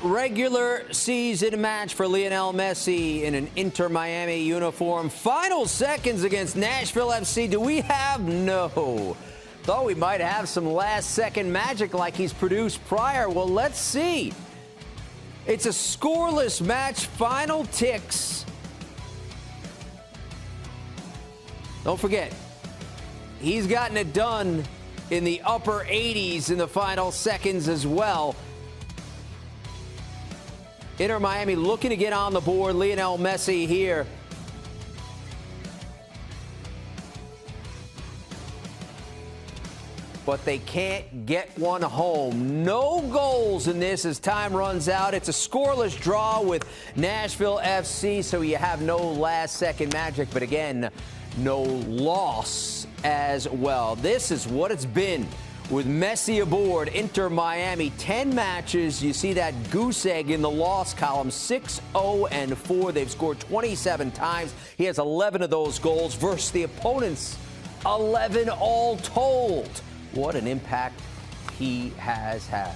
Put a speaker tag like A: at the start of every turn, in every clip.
A: regular season match for Lionel Messi in an Inter Miami uniform. Final seconds against Nashville FC. Do we have? No. Thought we might have some last-second magic like he's produced prior. Well, let's see. It's a scoreless match. Final ticks. Don't forget, he's gotten it done in the upper 80s in the final seconds as well. Inter Miami looking to get on the board. Lionel Messi here. But they can't get one home. No goals in this as time runs out. It's a scoreless draw with Nashville FC, so you have no last-second magic. But again, no loss as well. This is what it's been with Messi aboard. Inter Miami, 10 matches. You see that goose egg in the loss column, 6-0-4. They've scored 27 times. He has 11 of those goals versus the opponents, 11 all told. What an impact he has had.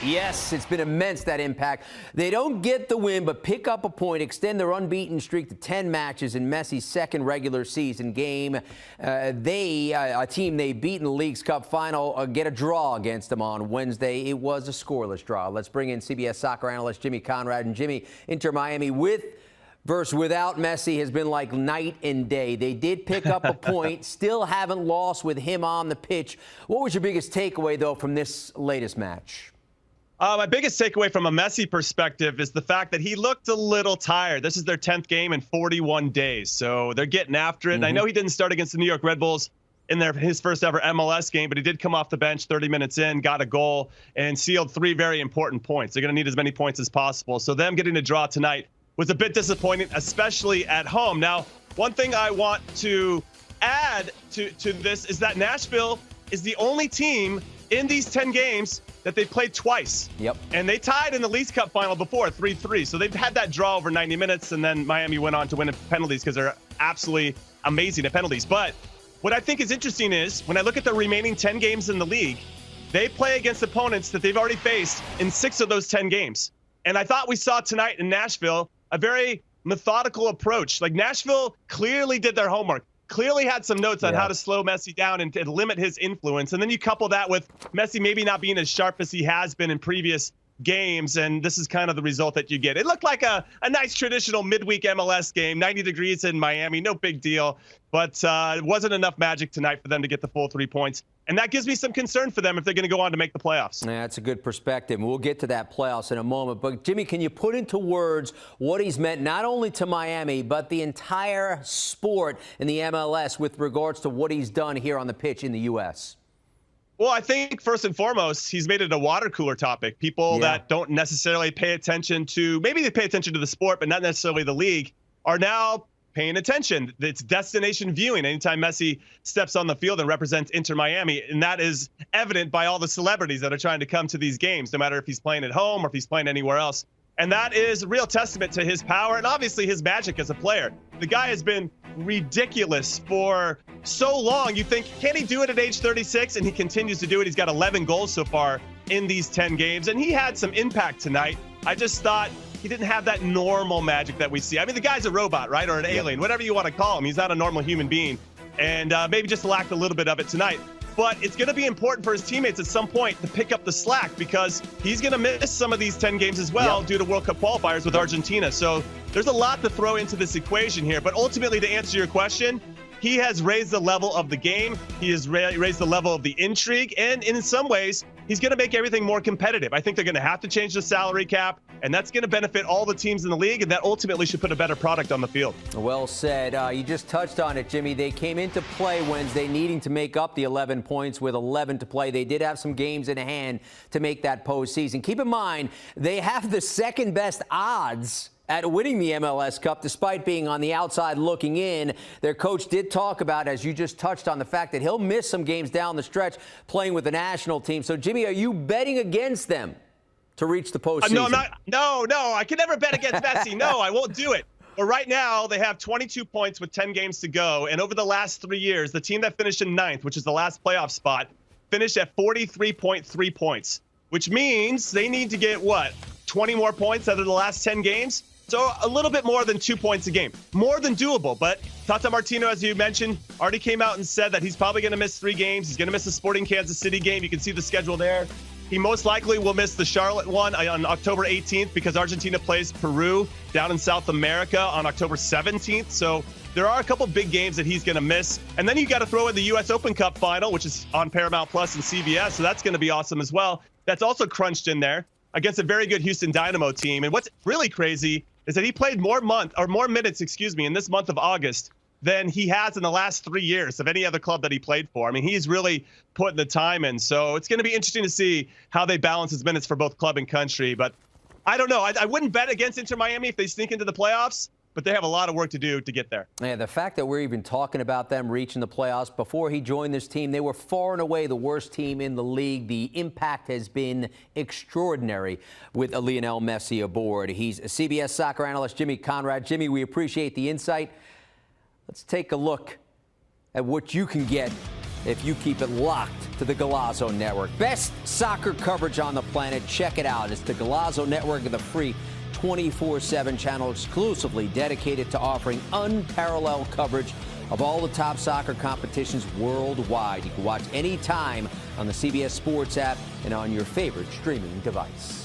A: Yes, it's been immense, that impact. They don't get the win, but pick up a point, extend their unbeaten streak to 10 matches in Messi's second regular season game. A team they beat in the League's Cup final, get a draw against them on Wednesday. It was a scoreless draw. Let's bring in CBS soccer analyst Jimmy Conrad. And Jimmy, Inter Miami with versus without Messi has been like night and day. They did pick up a point, still haven't lost with him on the pitch. What was your biggest takeaway, though, from this latest match?
B: My biggest takeaway from a Messi perspective is the fact that he looked a little tired. This is their 10th game in 41 days, so they're getting after it. And I know he didn't start against the New York Red Bulls in his first ever MLS game, but he did come off the bench 30 minutes in, got a goal, and sealed 3 very important points. They're going to need as many points as possible. So them getting a draw tonight was a bit disappointing, especially at home. Now, one thing I want to add to this is that Nashville is the only team in these 10 games that they played twice. Yep. And they tied in the Leagues Cup final before, 3-3. So they've had that draw over 90 minutes, and then Miami went on to win at penalties because they're absolutely amazing at penalties. But what I think is interesting is when I look at the remaining 10 games in the league, they play against opponents that they've already faced in 6 of those 10 games. And I thought we saw tonight in Nashville a very methodical approach. Like, Nashville clearly did their homework, clearly had some notes on how to slow Messi down and to limit his influence. And then you couple that with Messi maybe not being as sharp as he has been in previous games, and this is kind of the result that you get. It looked like a nice traditional midweek MLS game, 90 degrees in Miami, no big deal, but it wasn't enough magic tonight for them to get the full 3 points. And that gives me some concern for them if they're going to go on to make the playoffs. Yeah, that's a good perspective. We'll get to that playoffs in a moment. But, Jimmy, can you put into words what he's meant not only to Miami, but the entire sport in the MLS with regards to what he's done here on the pitch in the U.S.? Well, I think first and foremost, he's made it a water cooler topic. People that don't necessarily pay attention to, maybe they pay attention to the sport, but not necessarily the league, are now paying attention. It's destination viewing anytime Messi steps on the field and represents Inter Miami. And that is evident by all the celebrities that are trying to come to these games, no matter if he's playing at home or if he's playing anywhere else. And that is a real testament to his power and obviously his magic as a player. The guy has been ridiculous for so long. You think, can he do it at age 36? And he continues to do it. He's got 11 goals so far in these 10 games. And he had some impact tonight. I just thought he didn't have that normal magic that we see. I mean, the guy's a robot, right? Or an alien, whatever you want to call him. He's not a normal human being. And maybe just lacked a little bit of it tonight. But it's going to be important for his teammates at some point to pick up the slack because he's going to miss some of these 10 games as well due to World Cup qualifiers with Argentina. So there's a lot to throw into this equation here. But ultimately, to answer your question, he has raised the level of the game. He has raised the level of the intrigue. And in some ways, he's going to make everything more competitive. I think they're going to have to change the salary cap, and that's going to benefit all the teams in the league, and that ultimately should put a better product on the field.
A: Well said. You just touched on it, Jimmy. They came into play Wednesday needing to make up the 11 points with 11 to play. They did have some games in hand to make that postseason. Keep in mind, they have the second best odds at winning the MLS Cup, despite being on the outside looking in. Their coach did talk about, as you just touched on, the fact that he'll miss some games down the stretch playing with the national team. So, Jimmy, are you betting against them to reach the postseason?
B: No, I'm not. No, I can never bet against Messi. No, I won't do it. But right now, they have 22 points with 10 games to go. And over the last 3 years, the team that finished in 9th, which is the last playoff spot, finished at 43.3 points. which means they need to get, 20 more points out of the last 10 games? So a little bit more than 2 points a game. More than doable. But Tata Martino, as you mentioned, already came out and said that he's probably going to miss 3 games. He's going to miss the Sporting Kansas City game. You can see the schedule there. He most likely will miss the Charlotte one on October 18th because Argentina plays Peru down in South America on October 17th. So there are a couple big games that he's going to miss. And then you got to throw in the U.S. Open Cup final, which is on Paramount Plus and CBS. So that's going to be awesome as well. That's also crunched in there against a very good Houston Dynamo team. And what's really crazy is that he played more minutes, in this month of August than he has in the last 3 years of any other club that he played for. I mean, he's really putting the time in. So it's going to be interesting to see how they balance his minutes for both club and country. But I don't know. I wouldn't bet against Inter Miami if they sneak into the playoffs, but they have a lot of work to do to get there.
A: Yeah, the fact that we're even talking about them reaching the playoffs, before he joined this team, they were far and away the worst team in the league. The impact has been extraordinary with Lionel Messi aboard. He's a CBS soccer analyst, Jimmy Conrad. Jimmy, we appreciate the insight. Let's take a look at what you can get if you keep it locked to the Golazo Network. Best soccer coverage on the planet. Check it out. It's the Golazo Network, the free 24/7 channel exclusively dedicated to offering unparalleled coverage of all the top soccer competitions worldwide. You can watch anytime on the CBS Sports app and on your favorite streaming device.